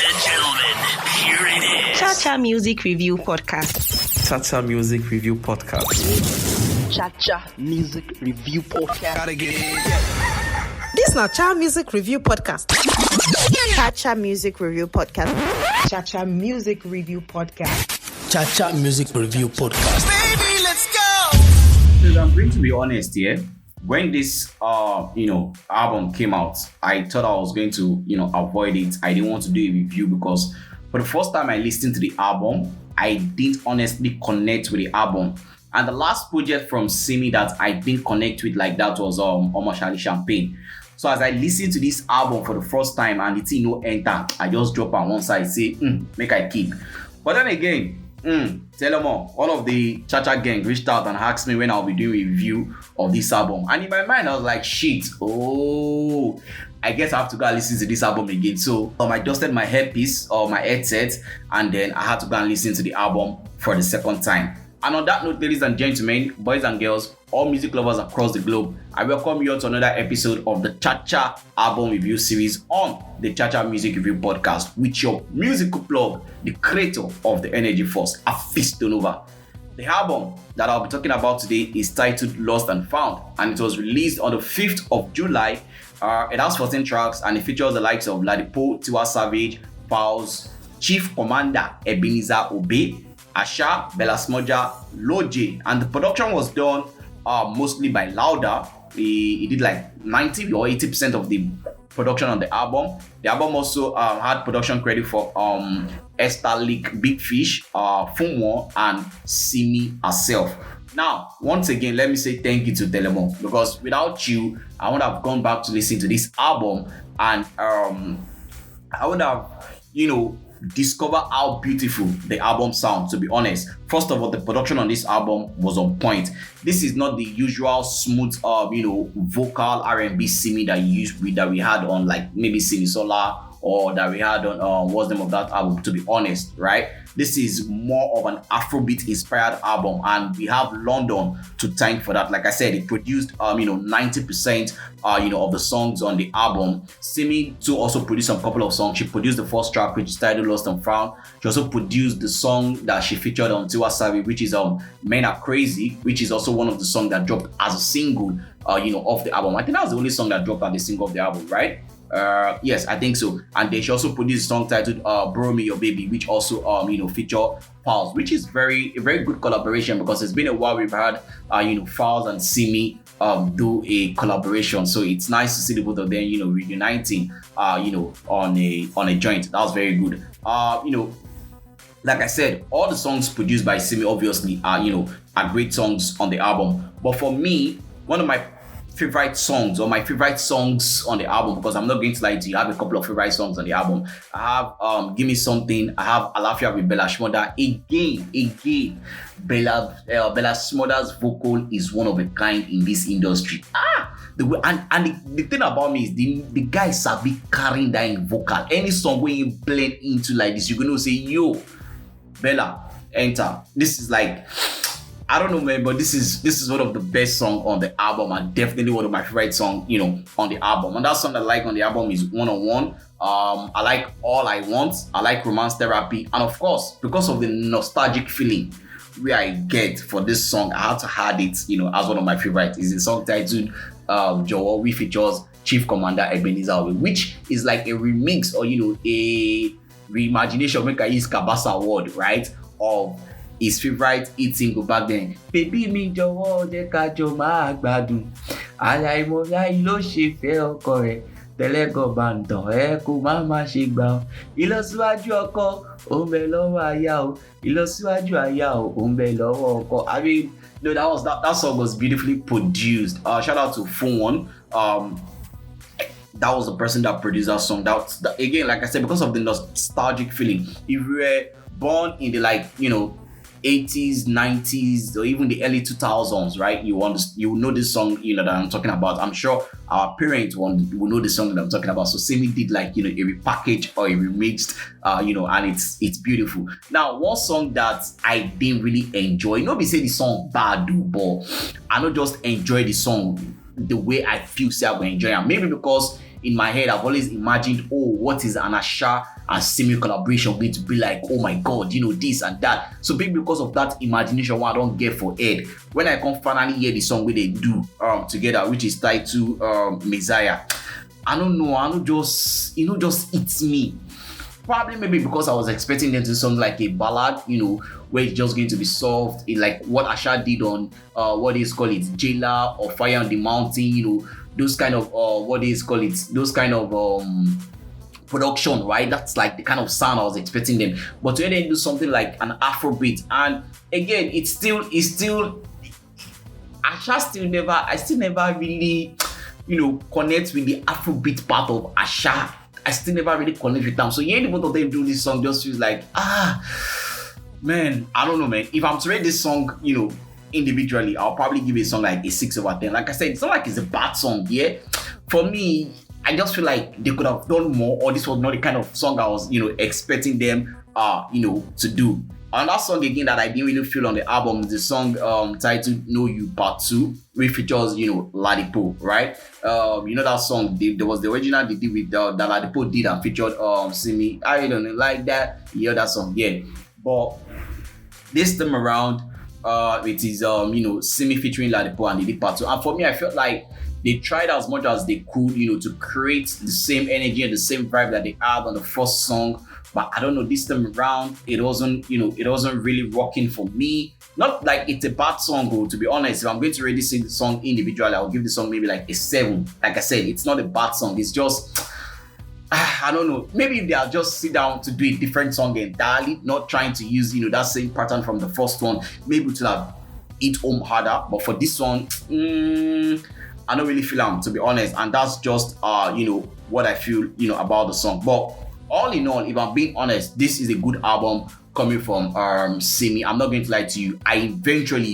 Ladies and gentlemen, here it is. Cha Music Review Podcast. Cha Music Review Podcast. Cha Music Review Podcast. Gotta get it. This na Cha Music Review Podcast. Cha Music Review Podcast. Cha Music Review Podcast. Cha Music Review Podcast. Baby, let's go. I'm going to be honest here. When this album came out, I thought I was going to avoid it. I didn't want to do a review because for the first time I listened to the album, I didn't honestly connect with the album. And the last project from Simi that I didn't connect with like that was Almost Champagne. So as I listened to this album for the first time and the thing no enter, I just drop on one side, say, make I keep. But then again, Telemoh, one of the Cha Geng reached out and asked me when I'll be doing a review of this album. And in my mind, I was like, shit, I guess I have to go and listen to this album again. So I adjusted my headpiece or my headset, and then I had to go and listen to the album for the second time. And on that note, ladies and gentlemen, boys and girls, all music lovers across the globe, I welcome you to another episode of the Cha album review series on the Cha Music Review Podcast with your musical plug, the creator of the Energy Force, Hafeestonova. The album that I'll be talking about today is titled Lost and Found, and it was released on the 5th of July. It has 14 tracks and it features the likes of Ladipoe, Tiwa Savage, Falz, Chief Commander Ebenezer Obey, Asha, Smurda, Lojay, and the production was done mostly by Loudaaa. He did like 90 or 80% of the production on the album. The album also had production credit for Estherlink Big Fish, Funwon, and Simi herself. Now, once again, let me say thank you to Telemoh, because without you, I would have gone back to listen to this album and I would have, discover how beautiful the album sounds, to be honest. First of all, the production on this album was on point. This is not the usual smooth vocal R&B Simi that we had on like maybe Simi Solar or that we had on what's the name of that album, to be honest, right? This is more of an Afrobeat inspired album, and we have London to thank for that. Like I said, it produced 90% of the songs on the album. Simi too also produced a couple of songs. She produced the first track, which is titled Lost and Found. She also produced the song that she featured on Tiwa Savage, which is Men Are Crazy, which is also one of the songs that dropped as a single off the album. I think that was the only song that dropped as a single of the album, right? Yes, I think so. And then she also produced a song titled Borrow Me Your Baby, which also feature Falz, which is a very good collaboration, because it's been a while we've had Falz and Simi do a collaboration. So it's nice to see the both of them reuniting on a joint. That was very good. Like I said, all the songs produced by Simi obviously are great songs on the album. But for me, one of my favorite songs on the album, because I'm not going to lie to you, I have a couple of favorite songs on the album. I have Give Me Something, I have Alafia with Shmurda. Again, Bella Shmurda's vocal is one of a kind in this industry. The thing about me is the guy sabi carrying that in vocal. Any song when you blend into like this, you're gonna say, yo, Bella, enter. This is like, I don't know, man, but this is one of the best songs on the album, and definitely one of my favorite songs, on the album. And that song I like on the album is 101. I like All I Want. I like Romance Therapy, and of course, because of the nostalgic feeling where I get for this song, I have to add it, as one of my favorites. Is a song titled Jowo, which features Chief Commander Ebenezer Obey, which is like a remix or a reimagination, make I use Kabasa word, right, of his favorite hit single back then. Baby mi jọ̀wọ́ jẹ́ ká jọ máa gbádùn. Aláìmọ̀lá ló ṣe fẹ́ ọkọ rẹ̀. Tẹ́lẹ̀gàn bá ń tàn ẹ́ kó má ṣe gbà ọ́. Ìlọsíwájú ọkọ ó ń bẹ lọ́wọ́ aya o. Ìlọsíwájú aya o ó ń bẹ lọ́wọ́ ọkọ. I mean, that song was beautifully produced. Shout out to Funwon. That was the person that produced that song. That again, like I said, because of the nostalgic feeling. If you were born in the 80s, 90s, or even the early 2000s, right? You know this song, that I'm talking about. I'm sure our parents will know the song that I'm talking about. So Simi did a repackage or a remixed, and it's beautiful. Now, one song that I didn't really enjoy, nobody say the song bad, but I don't just enjoy the song the way I feel say I will enjoy it. Maybe because in my head, I've always imagined, what is an Asha and Simi collaboration going to be like? Oh my God, this and that. So maybe because of that imagination, what I don't get for Ed, when I can finally hear the song where they do together, which is tied to Messiah, I don't know, I don't just eats me. Probably maybe because I was expecting them to sound like a ballad, where it's just going to be soft, like what Asha did on what is called it, Jailer or Fire on the Mountain, those kind of those kind of production, right? That's like the kind of sound I was expecting them. But when they do something like an Afrobeat, and again, it's still Asha I still never really connect with the Afrobeat part of Asha. I still never really connect with them. So hearing both of them do this song just feels like, man, I don't know, man. If I'm to rate this song, individually, I'll probably give it a song like a 6/10. Like I said, it's not like it's a bad song, yeah. For me, I just feel like they could have done more, or this was not the kind of song I was, expecting them, to do. Another song again that I didn't really feel on the album is the song titled "Know You Part 2, which features Ladipoe, right? That song. There was the original they did with that Ladipoe did and featured Simi. I don't know, like that. You hear that song, yeah. But this time around, it is Simi featuring Ladipoe and they did Part 2. And for me, I felt like they tried as much as they could, to create the same energy and the same vibe that they had on the first song. But I don't know, this time around, it wasn't really working for me. Not like it's a bad song, to be honest. If I'm going to really sing the song individually, I'll give the song maybe like a 7. Like I said, it's not a bad song. It's just, I don't know. Maybe if they are just sit down to do a different song entirely, not trying to use, that same pattern from the first one, maybe it will have hit home harder. But for this one, I don't really feel them, to be honest. And that's just, what I feel, about the song. But all in all, if I'm being honest, this is a good album coming from Simi. I'm not going to lie to you. I eventually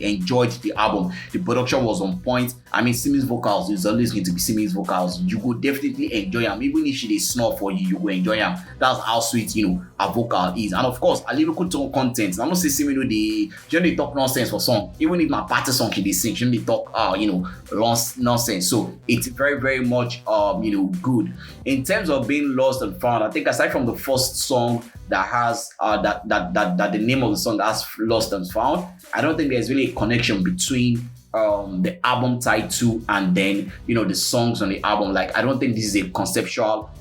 enjoyed the album. The production was on point. I mean, Simi's vocals is always going to be Simi's vocals. You will definitely enjoy them. Even if she is snore for you, you will enjoy them. That's how sweet, her vocal is. And of course, a lyrical tone content. I'm not saying Simi she don't talk nonsense for song. Even if my party song she sing, she don't talk nonsense. So it's very, very much good. In terms of being lost and found, I think aside from the first song that has that the name of the song has Lost and Found, I don't think there's really a connection between the album title and then the songs on the album. Like, I don't think this is a conceptual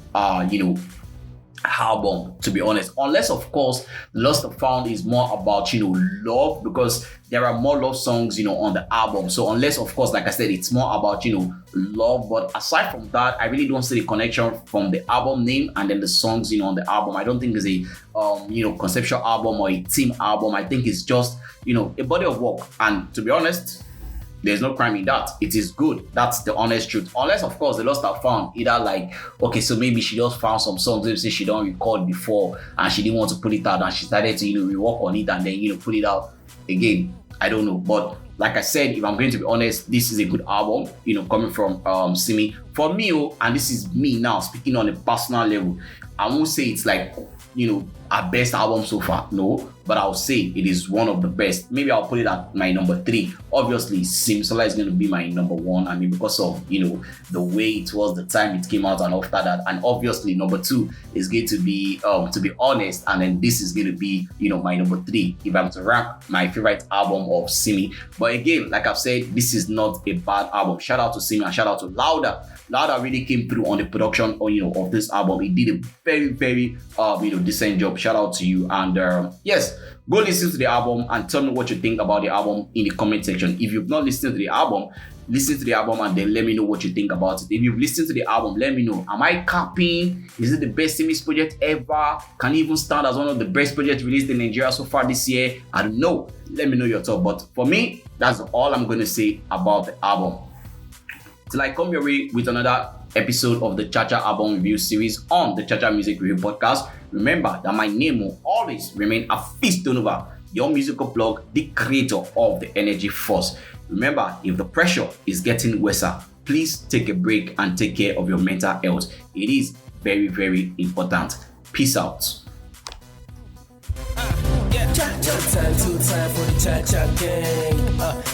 album, to be honest, unless of course Lost and Found is more about love, because there are more love songs on the album. So unless of course, like I said, it's more about love, but aside from that, I really don't see the connection from the album name and then the songs on the album. I don't think it's a conceptual album or a team album. I think it's just a body of work, and to be honest, there's no crime in that. It is good. That's the honest truth. Unless, of course, the Lost have found either like, okay, so maybe she just found some songs maybe she don't record before and she didn't want to put it out and she started to, rework on it and then, put it out again. I don't know. But like I said, if I'm going to be honest, this is a good album, coming from Simi. For me, and this is me now speaking on a personal level, I won't say it's like, our best album so far, no, but I'll say it is one of the best. Maybe I'll put it at my number 3. Obviously, Simsola is going to be my number 1. I mean, because of the way it was, the time it came out, and after that, and obviously number 2 is going to be honest, and then this is going to be my number 3 if I'm to rank my favorite album of Simi. But again, like I've said, this is not a bad album. Shout out to Simi and shout out to Loudaaa. Loudaaa really came through on the production of this album. He did a very, very decent job. Shout out to you. And yes, go listen to the album and tell me what you think about the album in the comment section. If you've not listened to the album, listen to the album and then let me know what you think about it. If you've listened to the album, let me know. Am I capping? Is it the best Simi's project ever? Can it even stand as one of the best projects released in Nigeria so far this year? I don't know. Let me know your thoughts. But for me, that's all I'm going to say about the album. Till I come your way with another episode of the Cha album review series on the Cha Music Review Podcast, remember that my name will always remain Hafeestonova, your musical blog, the creator of the Energy Force. Remember, if the pressure is getting worse, please take a break and take care of your mental health. It is very, very important. Peace out. Yeah. One time, two time for the Cha Geng.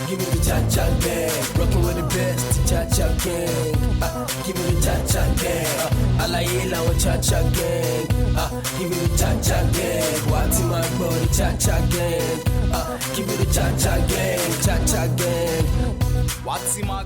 Give me the Cha Geng. Rockin' with the best, the Cha Geng. Give me the Cha Geng. Alaye la wa Cha Geng. Give me the Cha Geng. Wati my body, Cha Geng. Give me the Cha Geng. Cha Geng. What's in my